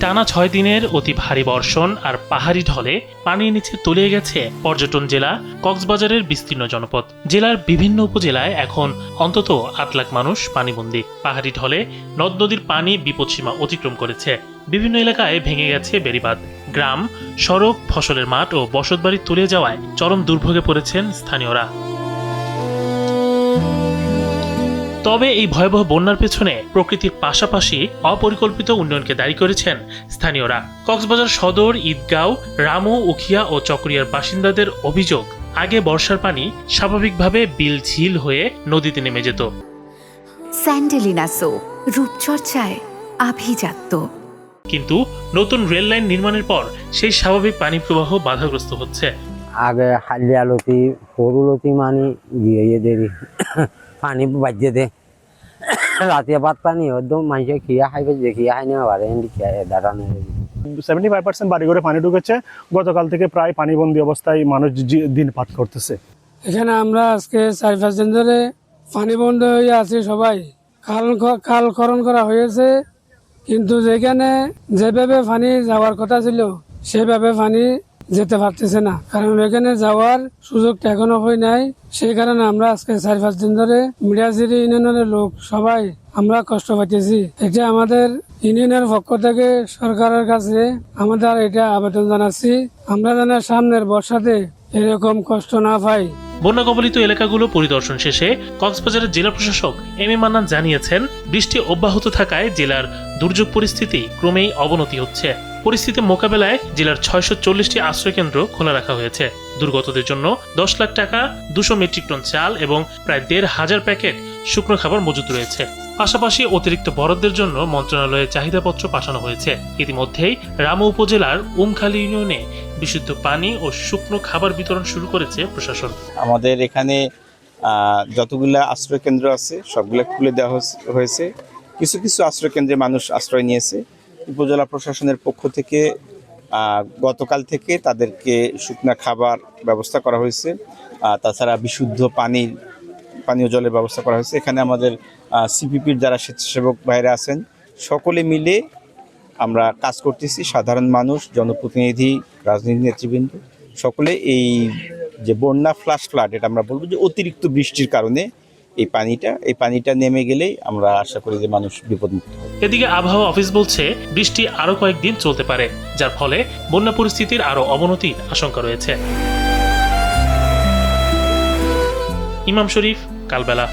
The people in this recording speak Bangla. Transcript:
টানা 6 দিনের অতি ভারী বর্ষণ আর পাহাড়ি ঢলে পানির নিচে তলিয়ে গেছে পর্যটন জেলা কক্সবাজারের বিস্তীর্ণ জনপদ। জেলার বিভিন্ন উপজেলায় এখন অন্তত 8 লাখ মানুষ পানিবন্দী। পাহাড়ি ঢলে নদ নদীর পানি বিপদসীমা অতিক্রম করেছে। বিভিন্ন এলাকায় ভেঙে গেছে বেড়িবাঁধ। গ্রাম, সড়ক, ফসলের মাঠ ও বসতবাড়ি তলিয়ে যাওয়ায় চরম দুর্ভোগে পড়েছেন স্থানীয়রা। তবে এই ভয়াবহ বন্যার পেছনে প্রকৃতির পাশাপাশি অপরিকল্পিত উন্নয়নকে দায়ী করেছেন স্থানীয়রা। কক্সবাজার সদর, ঈদগাঁও, রামু, উখিয়া ও চকরিয়ার বাসিন্দাদের অভিযোগ, আগে বর্ষার পানি স্বাভাবিকভাবে বিল ঝিল হয়ে নদীতে নেমে যেত। স্যান্ডেলিনা সো, রূপচর্চায় আভিজাত্য। কিন্তু নতুন রেল লাইন নির্মাণের পর সেই স্বাভাবিক পানি প্রবাহ বাধাগ্রস্ত হচ্ছে। আগে হালিয়ালতি সরুলতি মানে গিয়ে দেরি পানি বাজিয়ে দে রাতে ভাত পানি একদম মানুষে খিয়া খাইবে যে খিয়া খাই না পারে দাঁড়ানো 75% বাড়ি ঘরে পানি ঢুকেছে। গতকাল থেকে প্রায় পানিবন্দী অবস্থায় মানুষ দিনপাত করতেছে। এখানে আমরা আজকে 4-5 দিন ধরে পানি বন্ধ হয়ে আছি। সবাই খাল খনন করা হয়েছে, কিন্তু যেভাবে পানি যাওয়ার কথা ছিল সেভাবে পানি যেতে পারতেছে না, কারণ এখানে যাওয়ার সুযোগটা এখনো হয় নাই। সেই কারণে আমরা আজকে 4-5 দিন ধরে মিডিয়াজিরি ইউনিয়নের লোক সবাই আমরা কষ্ট পাইতেছি। এটা আমাদের ইউনিয়নের পক্ষ থেকে সরকারের কাছে আমাদের এটা আবেদন জানাচ্ছি, আমরা যেন সামনের বর্ষাতে এরকম কষ্ট না পাই। বন্যা কবলিত এলাকাগুলো পরিদর্শন শেষে কক্সবাজারের জেলা প্রশাসক এম এ মান্নান জানিয়েছেন, বৃষ্টি অব্যাহত থাকায় জেলার দুর্যোগ পরিস্থিতি ক্রমেই অবনতি হচ্ছে। পরিস্থিতি মোকাবেলায় জেলার 640টি আশ্রয়কেন্দ্র খোলা রাখা হয়েছে। দুর্গতদের জন্য 10 লাখ টাকা, 200 মেট্রিক টন চাল এবং প্রায় 1,500 প্যাকেট শুকনো খাবার মজুত রয়েছে। পাশাপাশি অতিরিক্ত বরাদ্দের জন্য মন্ত্রণালয়ে চাহিদাপত্র পাঠানো হয়েছে। ইতিমধ্যেই রামু উপজেলার উমখালী ইউনিয়নে বিশুদ্ধ পানি ও শুকনো খাবার বিতরণ শুরু করেছে প্রশাসন। আমাদের এখানে যতগুলা আশ্রয় কেন্দ্র আছে সবগুলো খুলে দেওয়া হয়েছে। কিছু কিছু আশ্রয় কেন্দ্রে মানুষ আশ্রয় নিয়েছে। উপজেলা প্রশাসনের পক্ষ থেকে গতকাল থেকে তাদেরকে শুকনা খাবার ব্যবস্থা করা হয়েছে। তাছাড়া বিশুদ্ধ পানীয় জলের ব্যবস্থা করা হয়েছে। এখানে আমাদের সিপিপির যারা স্বেচ্ছাসেবক ভাইরা আছেন সকলে মিলে আমরা কাজ করতেছি। সাধারণ মানুষ, জনপ্রতিনিধি, রাজনীতি নেতৃবৃন্দ সকলে এই যে বন্যা ফ্লাড এটা আমরা বলবো যে অতিরিক্ত বৃষ্টির কারণে এই পানিটা নেমে গেলেই আমরা আশা করি যে মানুষ বিপদমুক্ত হবে। এদিকে আবহাওয়া অফিস বলছে বৃষ্টি আরো কয়েকদিন চলতে পারে, যার ফলে বন্যা পরিস্থিতির আরো অবনতির আশঙ্কা রয়েছে। ইমাম শরীফ, কালবেলা।